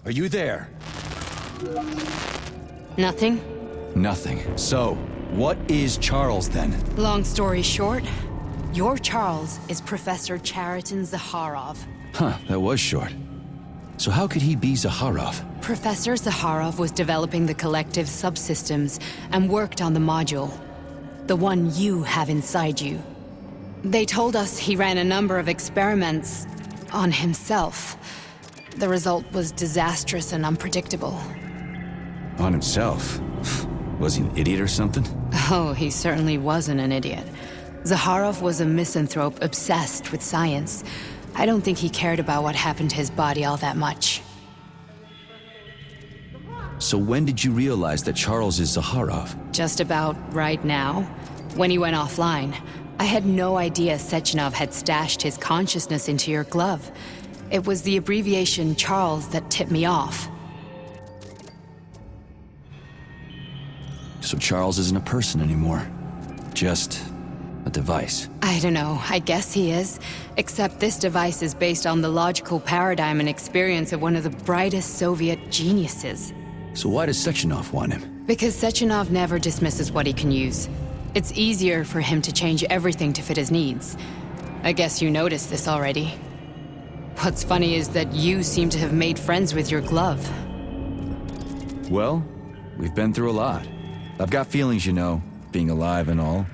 Are you there? Nothing? Nothing. So, what is Charles then? Long story short, your Charles is Professor Chariton Zakharov. Huh, that was short. So how could he be Zakharov? Professor Zakharov was developing the collective subsystems and worked on the module. The one you have inside you. They told us he ran a number of experiments on himself. The result was disastrous and unpredictable. On himself? Was he an idiot or something? Oh, he certainly wasn't an idiot. Zakharov was a misanthrope obsessed with science. I don't think he cared about what happened to his body all that much. So when did you realize that Charles is Zakharov? Just about right now, when he went offline. I had no idea Sechenov had stashed his consciousness into your glove. It was the abbreviation Charles that tipped me off. So Charles isn't a person anymore. Just a device. I don't know, I guess he is. Except this device is based on the logical paradigm and experience of one of the brightest Soviet geniuses. So why does Sechenov want him? Because Sechenov never dismisses what he can use. It's easier for him to change everything to fit his needs. I guess you noticed this already. What's funny is that you seem to have made friends with your glove. Well, we've been through a lot. I've got feelings, you know, being alive and all.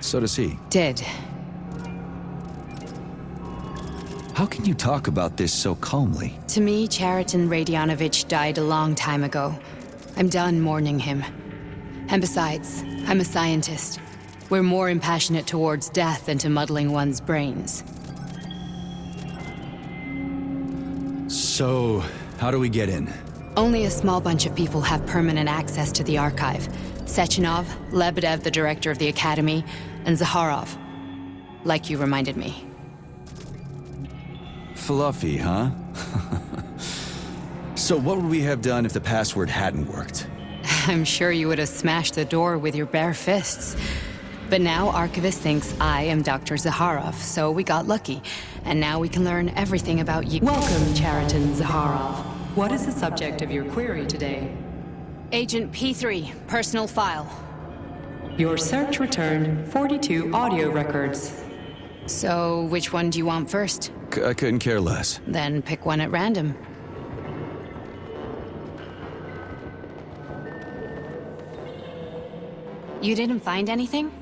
So does he. Did. How can you talk about this so calmly? To me, Chariton Radionovich died a long time ago. I'm done mourning him. And besides, I'm a scientist. We're more impassionate towards death than to muddling one's brains. So, how do we get in? Only a small bunch of people have permanent access to the archive. Sechenov, Lebedev, the director of the Academy, and Zakharov. Like you reminded me. Fluffy, huh? So what would we have done if the password hadn't worked? I'm sure you would have smashed the door with your bare fists. But now Archivist thinks I am Dr. Zakharov, so we got lucky. And now we can learn everything about you. Welcome, Chariton Zakharov. What is the subject of your query today? Agent P3, personal file. Your search returned 42 audio records. So, which one do you want first? I couldn't care less. Then pick one at random. You didn't find anything?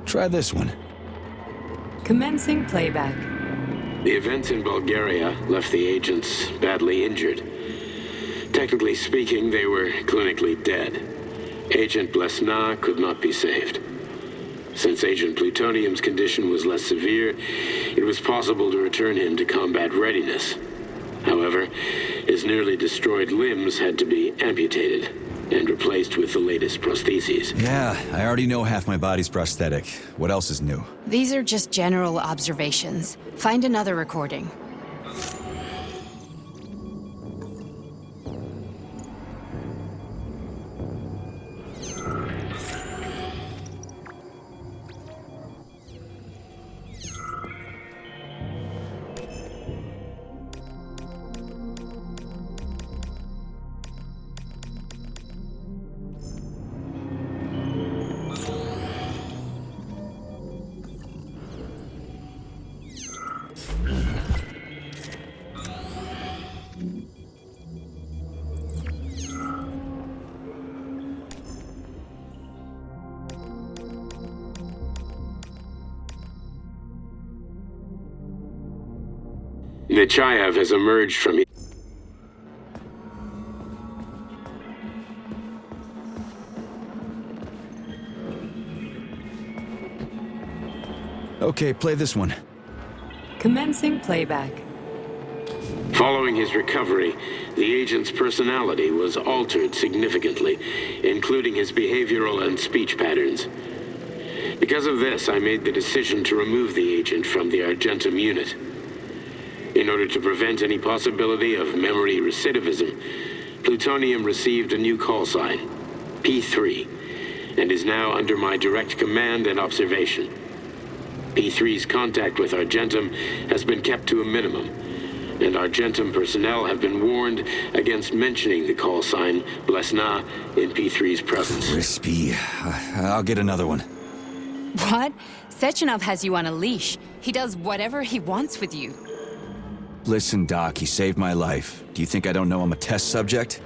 Try this one. Commencing playback. The events in Bulgaria left the agents badly injured. Technically speaking, they were clinically dead. Agent Blesna could not be saved. Since Agent Plutonium's condition was less severe, it was possible to return him to combat readiness. However, his nearly destroyed limbs had to be amputated and replaced with the latest prostheses. Yeah, I already know half my body's prosthetic. What else is new? These are just general observations. Find another recording. Nechayev has emerged from... Okay, play this one. Commencing playback. Following his recovery, the agent's personality was altered significantly, including his behavioral and speech patterns. Because of this, I made the decision to remove the agent from the Argentum unit. In order to prevent any possibility of memory recidivism, Plutonium received a new call sign, P3, and is now under my direct command and observation. P3's contact with Argentum has been kept to a minimum, and Argentum personnel have been warned against mentioning the call sign Blesna in P3's presence. Crispy. I'll get another one. What? Sechenov has you on a leash. He does whatever he wants with you. Listen, Doc, he saved my life. Do you think I don't know I'm a test subject?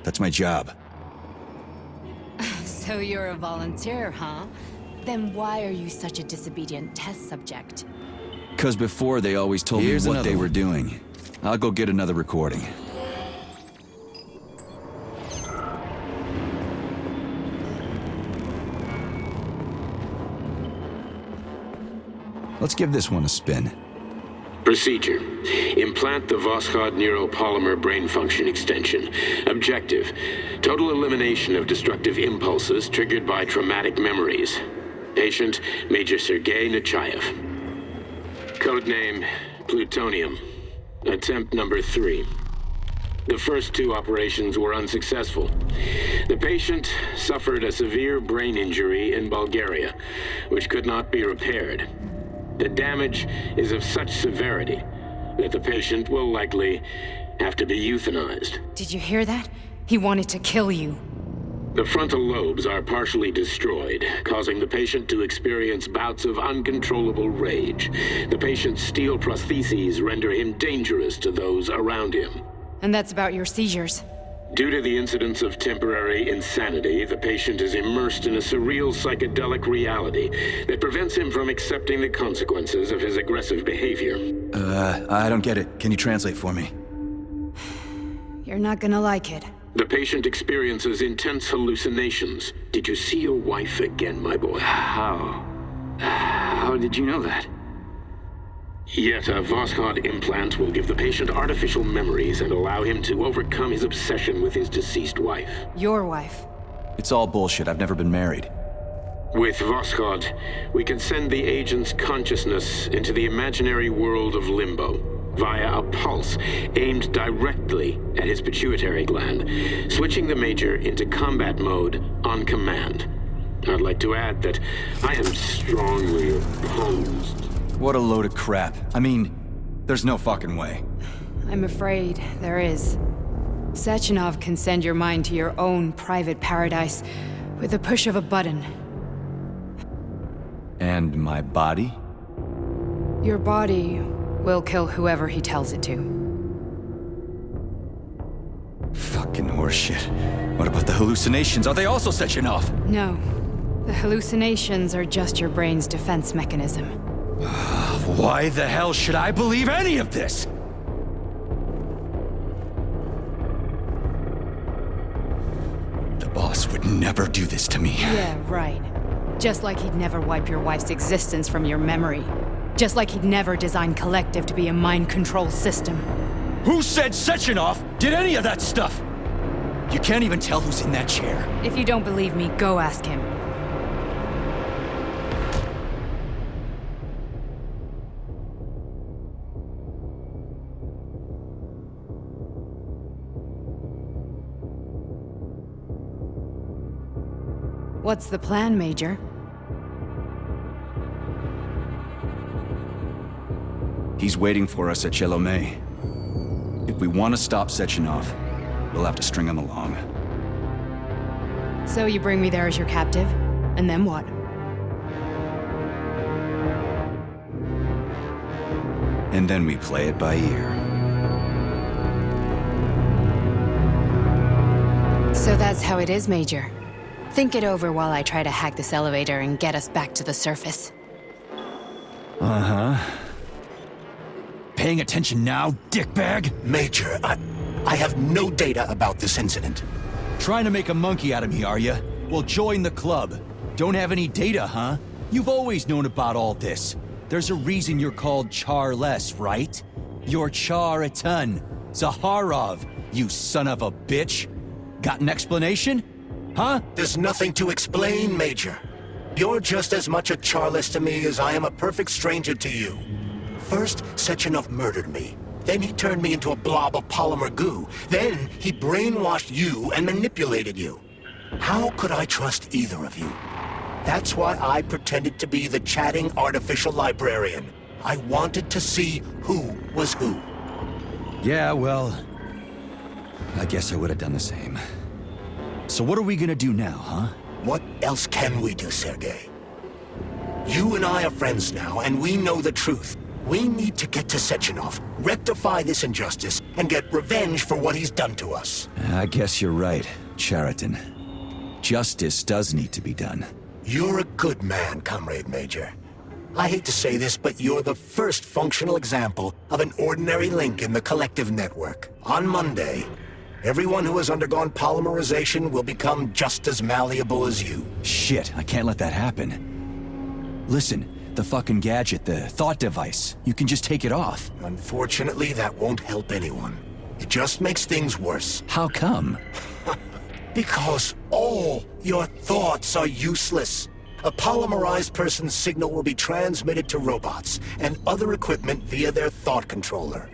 That's my job. So you're a volunteer, huh? Then why are you such a disobedient test subject? 'Cause before they always told me what they were doing. I'll go get another recording. Let's give this one a spin. Procedure. Implant the Voskhod neuropolymer brain function extension. Objective. Total elimination of destructive impulses triggered by traumatic memories. Patient, Major Sergei Nechayev. Codename, Plutonium. Attempt number 3. The first 2 operations were unsuccessful. The patient suffered a severe brain injury in Bulgaria, which could not be repaired. The damage is of such severity that the patient will likely have to be euthanized. Did you hear that? He wanted to kill you. The frontal lobes are partially destroyed, causing the patient to experience bouts of uncontrollable rage. The patient's steel prostheses render him dangerous to those around him. And that's about your seizures. Due to the incidence of temporary insanity, the patient is immersed in a surreal psychedelic reality that prevents him from accepting the consequences of his aggressive behavior. I don't get it. Can you translate for me? You're not gonna like it. The patient experiences intense hallucinations. Did you see your wife again, my boy? How did you know that? Yet a Voskhod implant will give the patient artificial memories and allow him to overcome his obsession with his deceased wife. Your wife. It's all bullshit. I've never been married. With Voskhod, we can send the agent's consciousness into the imaginary world of limbo via a pulse aimed directly at his pituitary gland, switching the Major into combat mode on command. I'd like to add that I am strongly opposed. What a load of crap. I mean, there's no fucking way. I'm afraid there is. Sechenov can send your mind to your own private paradise with a push of a button. And my body? Your body will kill whoever he tells it to. Fucking horseshit. What about the hallucinations? Are they also Sechenov? No. The hallucinations are just your brain's defense mechanism. Why the hell should I believe any of this? The boss would never do this to me. Yeah, right. Just like he'd never wipe your wife's existence from your memory. Just like he'd never design Collective to be a mind control system. Who said Sechenov did any of that stuff? You can't even tell who's in that chair. If you don't believe me, go ask him. What's the plan, Major? He's waiting for us at Chelomey. If we want to stop Sechenov, we'll have to string him along. So you bring me there as your captive, and then what? And then we play it by ear. So that's how it is, Major. Think it over while I try to hack this elevator and get us back to the surface. Uh-huh. paying attention now, dickbag? Major, I have no data about this incident. Trying to make a monkey out of me, are you? Well, join the club. Don't have any data, huh? You've always known about all this. There's a reason you're called Charless, right? You're Char-a-ton. Zaharov, you son of a bitch. Got an explanation? Huh? There's nothing to explain, Major. You're just as much a Charless to me as I am a perfect stranger to you. First, Sechenov murdered me. Then he turned me into a blob of polymer goo. Then he brainwashed you and manipulated you. How could I trust either of you? That's why I pretended to be the chatting artificial librarian. I wanted to see who was who. Yeah, well, I guess I would have done the same. So what are we gonna do now, huh? What else can we do, Sergei? You and I are friends now, and we know the truth. We need to get to Sechenov, rectify this injustice, and get revenge for what he's done to us. I guess you're right, Chariton. Justice does need to be done. You're a good man, Comrade Major. I hate to say this, but you're the first functional example of an ordinary link in the collective network. On Monday, everyone who has undergone polymerization will become just as malleable as you. Shit, I can't let that happen. Listen, the fucking gadget, the thought device, you can just take it off. Unfortunately, that won't help anyone. It just makes things worse. How come? Because all your thoughts are useless. A polymerized person's signal will be transmitted to robots and other equipment via their thought controller.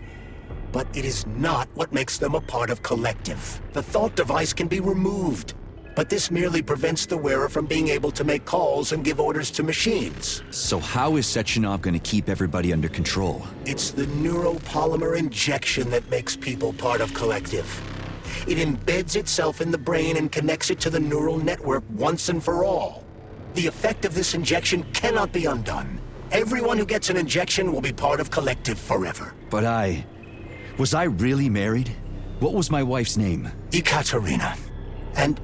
But it is not what makes them a part of collective. The thought device can be removed, but this merely prevents the wearer from being able to make calls and give orders to machines. So how is Sechenov gonna keep everybody under control? It's the neuropolymer injection that makes people part of collective. It embeds itself in the brain and connects it to the neural network once and for all. The effect of this injection cannot be undone. Everyone who gets an injection will be part of collective forever. But was I really married? What was my wife's name? Ekaterina. And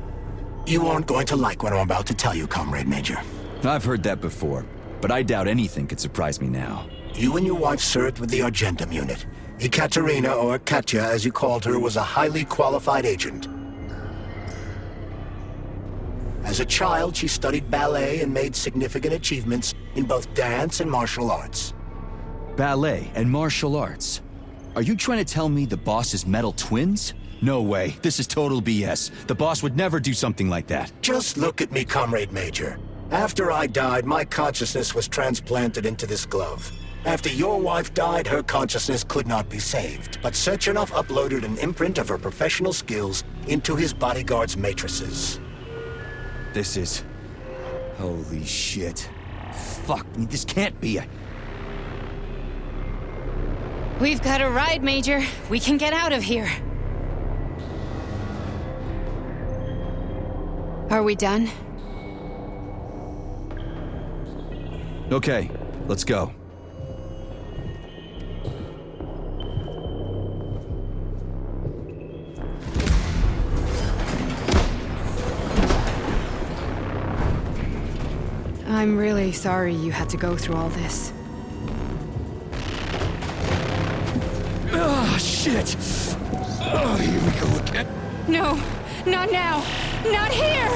you aren't going to like what I'm about to tell you, Comrade Major. I've heard that before, but I doubt anything could surprise me now. You and your wife served with the Argentum unit. Ekaterina, or Katya as you called her, was a highly qualified agent. As a child, she studied ballet and made significant achievements in both dance and martial arts. Ballet and martial arts? Are you trying to tell me the boss is metal twins? No way, this is total BS. The boss would never do something like that. Just look at me, Comrade Major. After I died, my consciousness was transplanted into this glove. After your wife died, her consciousness could not be saved. But Sechenov uploaded an imprint of her professional skills into his bodyguard's matrices. This is... holy shit. Fuck me, this can't be a... We've got a ride, Major. We can get out of here. Are we done? Okay, let's go. I'm really sorry you had to go through all this. Oh, shit! Oh, here we go again. No, not now! Not here!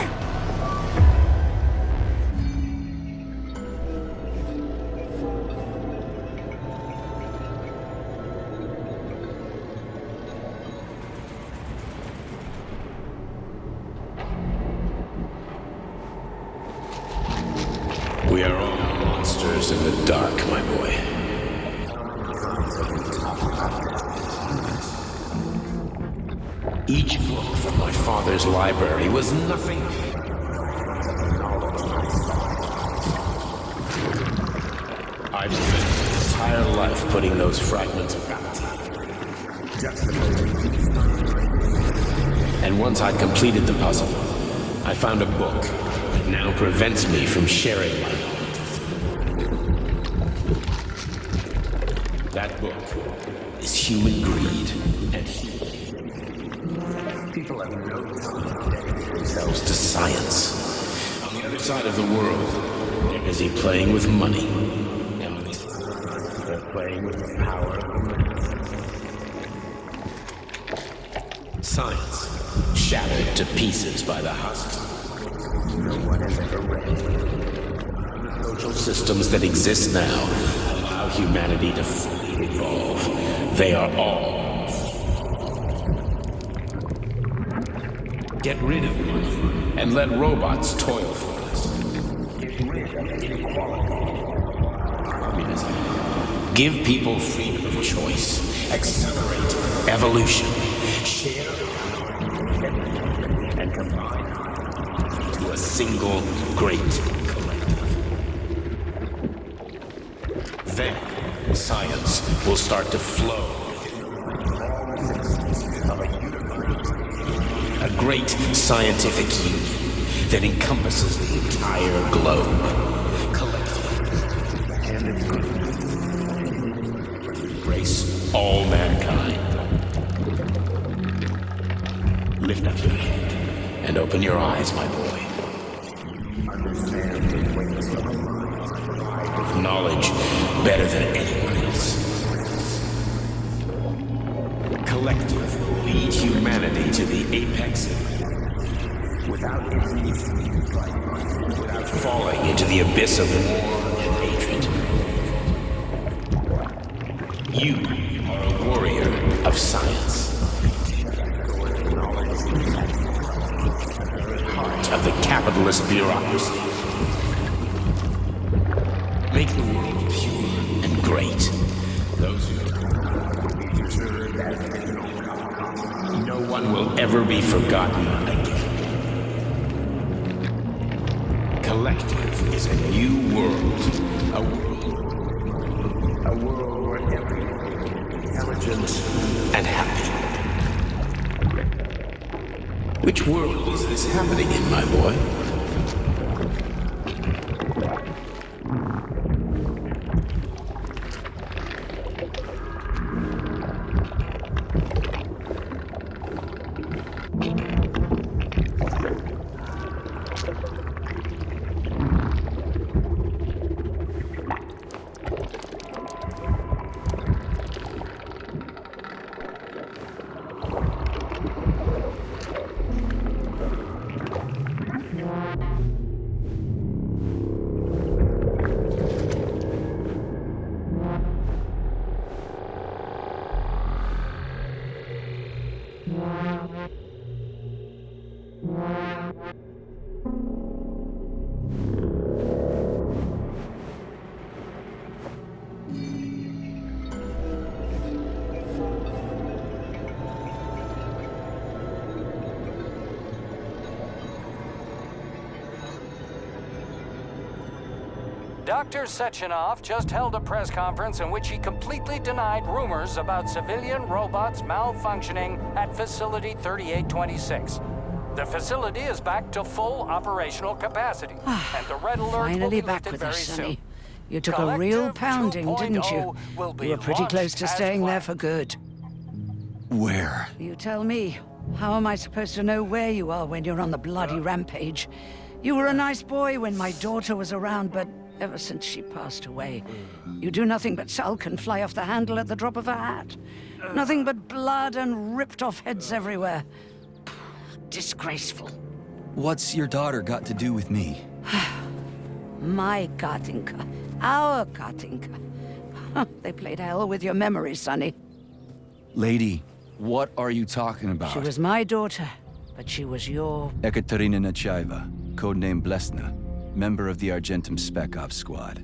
We are all monsters in the dark, my boy. Each book from my father's library was nothing. I've spent my entire life putting those fragments back together. And once I'd completed the puzzle, I found a book that now prevents me from sharing my knowledge with you. That book is Human Greed and People have no time dedicated themselves to science. On the other side of the world, they're busy playing with money. And playing with the power of science, shattered to pieces by the husks. No one has ever read. The social systems that exist now allow humanity to fully evolve. They are all. Get rid of money and let robots toil for us. Get rid of inequality. Communism. Give people freedom of choice. Accelerate evolution. Share and combine to a single great collective. Then science will start to flow of a universe. A great scientific union that encompasses the entire globe. Collective. And embrace all mankind. Lift up your head and open your eyes, my boy. Understand the ways of knowledge better than anyone else. Collective will lead humanity to the apex of without falling into the abyss of war and hatred. You are a warrior of science. Heart of the capitalist bureaucracy. Make the world pure and great. Those who no one will ever be forgotten again. Collective is a new world. A world where everyone is intelligent and happy. Which world is this happening in, my boy? Dr. Sechenov just held a press conference in which he completely denied rumors about civilian robots malfunctioning at Facility 3826. The facility is back to full operational capacity, and the red alert will Finally be back lifted with very us, Sonny. soon. You took a real Collective pounding, didn't you? 2.0 will be You were pretty close launched to as staying there planned. for good. Where? You tell me. How am I supposed to know where you are when you're on the bloody rampage? You were a nice boy when my daughter was around, but ever since she passed away, you do nothing but sulk and fly off the handle at the drop of a hat. Nothing but blood and ripped off heads everywhere. Disgraceful. What's your daughter got to do with me? My Katinka. Our Katinka. They played hell with your memory, Sonny. Lady, what are you talking about? She was my daughter, but she was your... Ekaterina Nechaeva, codename Blesna, member of the Argentum Spec Ops squad.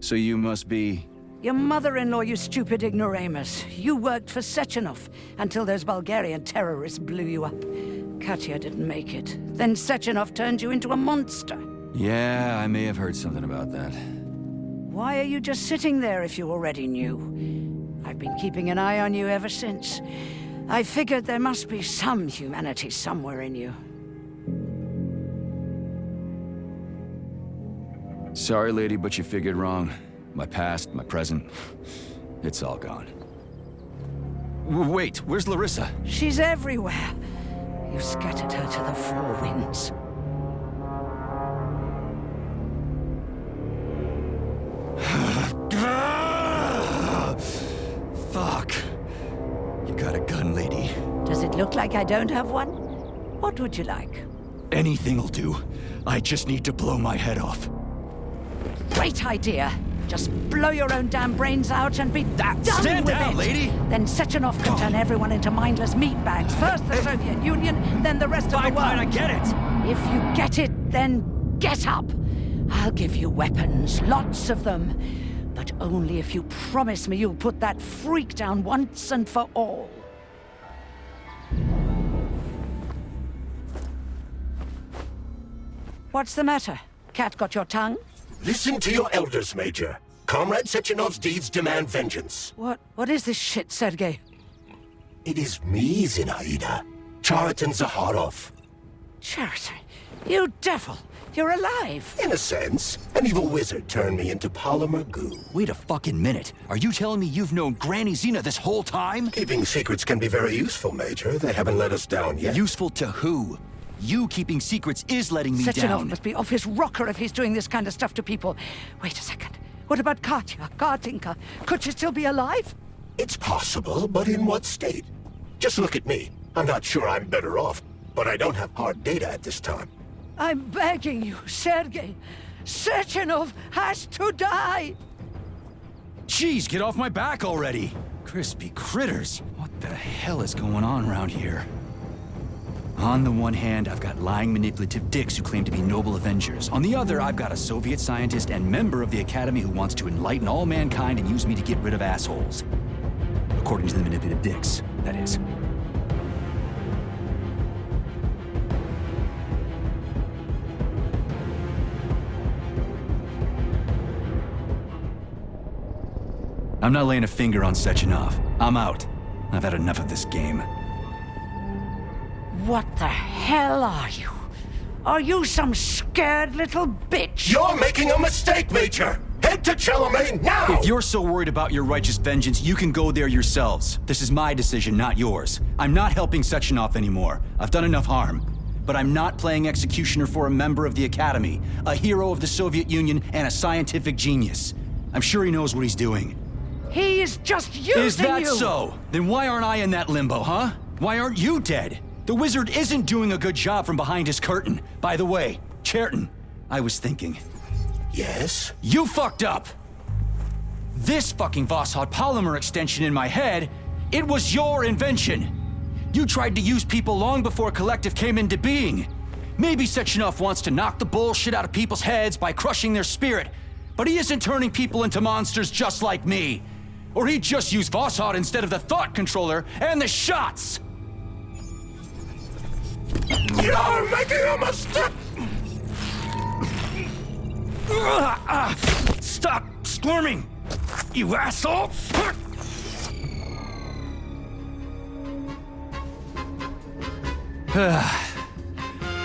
So you must be... Your mother-in-law, you stupid ignoramus. You worked for Sechenov until those Bulgarian terrorists blew you up. Katya didn't make it. Then Sechenov turned you into a monster. Yeah, I may have heard something about that. Why are you just sitting there if you already knew? I've been keeping an eye on you ever since. I figured there must be some humanity somewhere in you. Sorry, lady, but you figured wrong. My past, my present, it's all gone. Wait, where's Larissa? She's everywhere. You scattered her to the four winds. like I don't have one? What would you like? Anything'll do. I just need to blow my head off. Great idea. Just blow your own damn brains out and be done Stand with down, it. lady! Then Sechenov can turn everyone into mindless meatbags. First the Soviet Union, then the rest of the world. Fine, I get it! If you get it, then get up. I'll give you weapons, lots of them. But only if you promise me you'll put that freak down once and for all. What's the matter? Cat got your tongue? Listen to your elders, Major. Comrade Sechenov's deeds demand vengeance. What is this shit, Sergei? It is me, Zinaida. Chariton Zakharov. Chariton, you devil! You're alive! In a sense, an evil wizard turned me into polymer goo. Wait a fucking minute. Are you telling me you've known Granny Zena this whole time? Keeping secrets can be very useful, Major. They haven't let us down yet. Useful to who? You keeping secrets is letting me Sechenov down. must be off his rocker if he's doing this kind of stuff to people. Wait a second. What about Katya, Kartinka? Could she still be alive? It's possible, but in what state? Just look at me. I'm not sure I'm better off, but I don't have hard data at this time. I'm begging you, Sergei. Sechenov has to die! Jeez, get off my back already! Crispy critters. What the hell is going on around here? On the one hand, I've got lying manipulative dicks who claim to be noble avengers. On the other, I've got a Soviet scientist and member of the Academy who wants to enlighten all mankind and use me to get rid of assholes. According to the manipulative dicks, that is. I'm not laying a finger on Sechenov. I'm out. I've had enough of this game. What the hell are you? Are you some scared little bitch? You're making a mistake, Major! Head to Chelomane now! If you're so worried about your righteous vengeance, you can go there yourselves. This is my decision, not yours. I'm not helping Sechenov anymore. I've done enough harm. But I'm not playing executioner for a member of the Academy, a hero of the Soviet Union, and a scientific genius. I'm sure he knows what he's doing. He is just using you! Is that so? Then why aren't I in that limbo, huh? Why aren't you dead? The wizard isn't doing a good job from behind his curtain. By the way, Cheriton, I was thinking. Yes? You fucked up! This fucking Voskhod polymer extension in my head, it was your invention! You tried to use people long before Collective came into being. Maybe Sechenov wants to knock the bullshit out of people's heads by crushing their spirit, but he isn't turning people into monsters just like me. Or he'd just use Voskhod instead of the thought controller and the shots! You're making a mistake! Stop squirming, you asshole!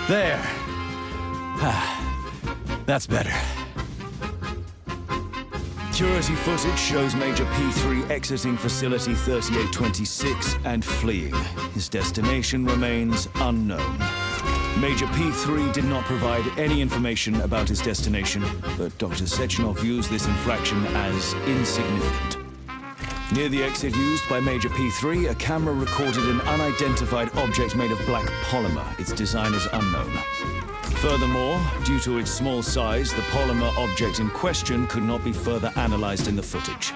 There. That's better. Security footage shows Major P3 exiting Facility 3826 and fleeing. His destination remains unknown. Major P3 did not provide any information about his destination, but Dr. Sechenov views this infraction as insignificant. Near the exit used by Major P3, a camera recorded an unidentified object made of black polymer. Its design is unknown. Furthermore, due to its small size, the polymer object in question could not be further analyzed in the footage.